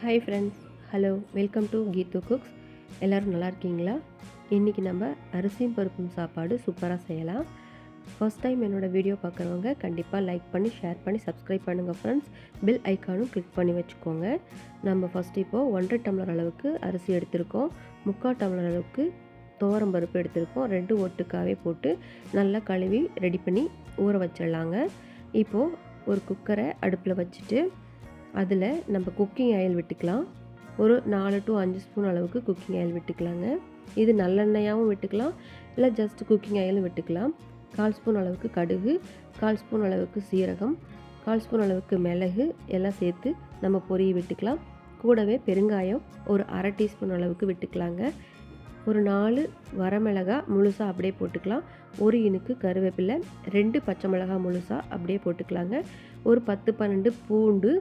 Hi friends, hello, welcome to Geethu Cooks. எல்லாரும் நல்லா இருக்கீங்களா? இன்றைக்கி நம்ம அரிசியும் பருப்பும் சாப்பாடு சூப்பராக செய்யலாம். ஃபர்ஸ்ட் டைம் என்னோடய வீடியோ பார்க்குறவங்க கண்டிப்பாக லைக் பண்ணி ஷேர் பண்ணி சப்ஸ்கிரைப் பண்ணுங்கள் ஃப்ரெண்ட்ஸ். பெல் ஐக்கானும் கிளிக் பண்ணி வச்சுக்கோங்க. நம்ம ஃபஸ்ட்டு இப்போது 1.5 டம்ளர் அளவுக்கு அரிசி எடுத்திருக்கோம். 3/4 டம்ளர் அளவுக்கு துவரம் பருப்பு எடுத்திருக்கோம். 2 ஒட்டுக்காவே போட்டு நல்லா கழுவி ரெடி பண்ணி ஊற வச்சிடலாங்க. இப்போது ஒரு குக்கரை அடுப்பில் வச்சுட்டு அதில் நம்ம குக்கிங் ஆயில் விட்டுக்கலாம். ஒரு 4 to 5 ஸ்பூன் அளவுக்கு குக்கிங் ஆயில் விட்டுக்கலாங்க. இது நல்லெண்ணெயாகவும் விட்டுக்கலாம், இல்லை ஜஸ்ட் குக்கிங் ஆயிலும் விட்டுக்கலாம். 1/4 ஸ்பூன் அளவுக்கு கடுகு, 1/4 ஸ்பூன் அளவுக்கு சீரகம், 1/4 ஸ்பூன் அளவுக்கு மிளகு எல்லாம் சேர்த்து நம்ம பொரிய விட்டுக்கலாம். கூடவே பெருங்காயம் ஒரு 1/2 டீஸ்பூன் அளவுக்கு விட்டுக்கலாங்க. ஒரு 4 வரமிளகாய் முழுசாக அப்படியே போட்டுக்கலாம். ஒரு இனுக்கு கருவேப்பிலை, 2 பச்சை மிளகாய் முழுசாக அப்படியே போட்டுக்கலாங்க. ஒரு 10-12 பூண்டு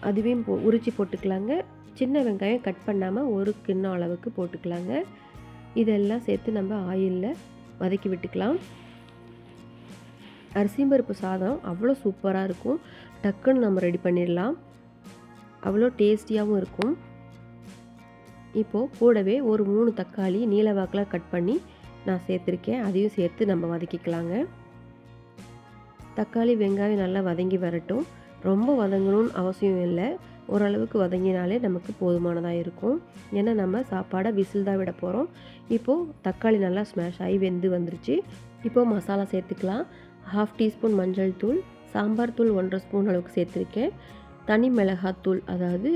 அதுவையும் உரித்து போட்டுக்கலாங்க. சின்ன வெங்காயம் கட் பண்ணாமல் ஒரு கிண்ணம் அளவுக்கு போட்டுக்கலாங்க. இதெல்லாம் சேர்த்து நம்ம ஆயிலில் வதக்கி விட்டுக்கலாம். அரிசியும் பருப்பு சாதம் அவ்வளோ சூப்பராக இருக்கும். டக்குன்னு நம்ம ரெடி பண்ணிடலாம். அவ்வளோ டேஸ்டியாகவும் இருக்கும். இப்போது கூடவே ஒரு 3 தக்காளி நீல வாக்கில் கட் பண்ணி நான் சேர்த்துருக்கேன். அதையும் சேர்த்து நம்ம வதக்கிக்கலாங்க. தக்காளி வெங்காயம் நல்லா வதங்கி வரட்டும். ரொம்ப வதங்கணும்னு அவசியம் இல்லை, ஓரளவுக்கு வதங்கினாலே நமக்கு போதுமானதாக இருக்கும். ஏன்னா நம்ம சாப்பாடை விசில் தான் விட போகிறோம். இப்போது தக்காளி நல்லா ஸ்மாஷ் ஆகி வெந்து வந்துருச்சு. இப்போது மசாலா சேர்த்துக்கலாம். 1/2 டீஸ்பூன் மஞ்சள் தூள், சாம்பார் தூள் 1/2 ஸ்பூன் அளவுக்கு சேர்த்துருக்கேன். தனி மிளகாத்தூள் அதாவது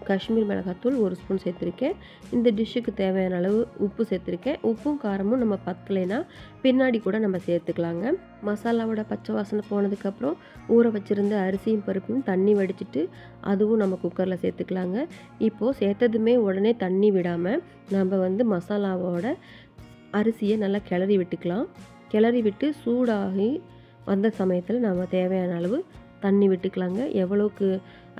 காஷ்மீர் மிளகாத்தூள் 1 ஸ்பூன் சேர்த்துருக்கேன். இந்த டிஷ்ஷுக்கு தேவையான அளவு உப்பு சேர்த்துருக்கேன். உப்பும் காரமும் நம்ம பத்தலைன்னா பின்னாடி கூட நம்ம சேர்த்துக்கலாங்க. மசாலாவோட பச்சை வாசனை போனதுக்கப்புறம் ஊற வச்சுருந்த அரிசியும் பருப்பும் தண்ணி வடிச்சிட்டு அதுவும் நம்ம குக்கரில் சேர்த்துக்கலாங்க. இப்போது சேர்த்ததுமே உடனே தண்ணி விடாமல் நம்ம மசாலாவோட அரிசியை நல்லா கிளறி விட்டுக்கலாம். கிளறி விட்டு சூடாகி வந்த சமயத்தில் நம்ம தேவையான அளவு தண்ணி விட்டுக்கலாங்க. எவ்வளோக்கு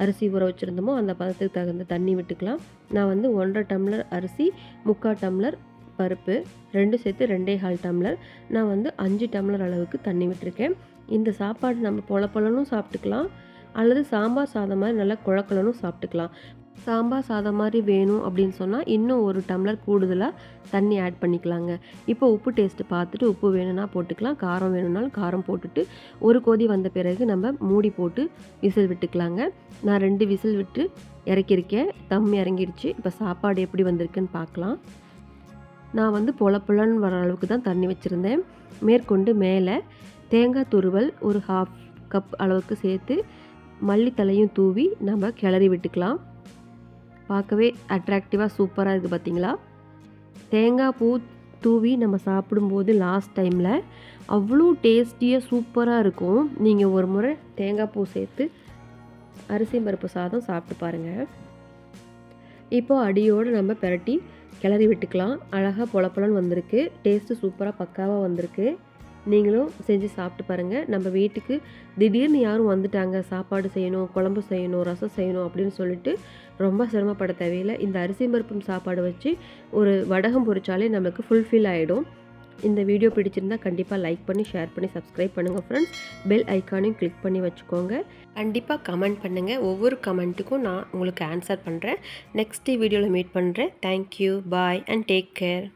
அரிசி ஊற வச்சுருந்தோமோ அந்த பதத்துக்கு தகுந்த தண்ணி விட்டுக்கலாம். நான் 1.5 டம்ளர் அரிசி, 3/4 டம்ளர் பருப்பு, 2 சேர்த்து 2.25 டம்ளர், நான் 5 டம்ளர் அளவுக்கு தண்ணி விட்டுருக்கேன். இந்த சாப்பாடு நம்ம பொலப்பொலனும் சாப்பிட்டுக்கலாம், அல்லது சாம்பார் சாதம் மாதிரி நல்லா குழக்கலனும் சாப்பிட்டுக்கலாம். சாம்பார் சாதம் மாதிரி வேணும் அப்படின்னு சொன்னால் இன்னும் 1 டம்ளர் கூடுதலாக தண்ணி ஆட் பண்ணிக்கலாங்க. இப்போ உப்பு டேஸ்ட்டு பார்த்துட்டு உப்பு வேணும்னா போட்டுக்கலாம், காரம் வேணும்னாலும் காரம் போட்டுட்டு ஒரு கொதி வந்த பிறகு நம்ம மூடி போட்டு விசில் விட்டுக்கலாங்க. நான் 2 விசில் விட்டு இறக்கியிருக்கேன். தம் இறங்கிடுச்சு. இப்போ சாப்பாடு எப்படி வந்திருக்குன்னு பார்க்கலாம். நான் பொலப்புலன்னு வர அளவுக்கு தான் தண்ணி வச்சுருந்தேன். மேற்கொண்டு மேலே தேங்காய் துருவல் ஒரு 1/2 கப் அளவுக்கு சேர்த்து மல்லித்தலையும் தூவி நம்ம கிளறி விட்டுக்கலாம். பார்க்கவே அட்ராக்டிவாக சூப்பராக இருக்குது பார்த்தீங்களா? தேங்காய் பூ தூவி நம்ம சாப்பிடும்போது லாஸ்ட் டைமில் அவ்வளோ டேஸ்டியாக சூப்பராக இருக்கும். நீங்கள் ஒரு முறை தேங்காய் பூ சேர்த்து அரிசி பருப்பு சாதம் சாப்பிட்டு பாருங்கள். இப்போது அடியோடு நம்ம பிரட்டி கிளறி விட்டுக்கலாம். அழகாக பொலப்பொலன்னு வந்திருக்கு. டேஸ்ட்டு சூப்பராக பக்காவாக வந்திருக்கு. நீங்களும் செஞ்சு சாப்பிட்டு பாருங்கள். நம்ம வீட்டுக்கு திடீர்னு யாரும் வந்துட்டாங்க, சாப்பாடு செய்யணும், குழம்பு செய்யணும், ரசம் செய்யணும் அப்படின்னு சொல்லிட்டு ரொம்ப சிரமப்பட தேவையில்லை. இந்த அரிசி பருப்பும் சாப்பாடு வச்சு ஒரு வடகம் பொரிச்சாலே நமக்கு ஃபுல்ஃபில் ஆகிடும். இந்த வீடியோ பிடிச்சிருந்தால் கண்டிப்பாக லைக் பண்ணி ஷேர் பண்ணி சப்ஸ்கிரைப் பண்ணுங்கள் ஃப்ரெண்ட்ஸ். பெல் ஐக்கானையும் கிளிக் பண்ணி வச்சுக்கோங்க. கண்டிப்பாக கமெண்ட் பண்ணுங்கள். ஒவ்வொரு கமெண்ட்டுக்கும் நான் உங்களுக்கு ஆன்சர் பண்ணுறேன். நெக்ஸ்ட் வீடியோவில் மீட் பண்ணுறேன். Thank you, bye and take care.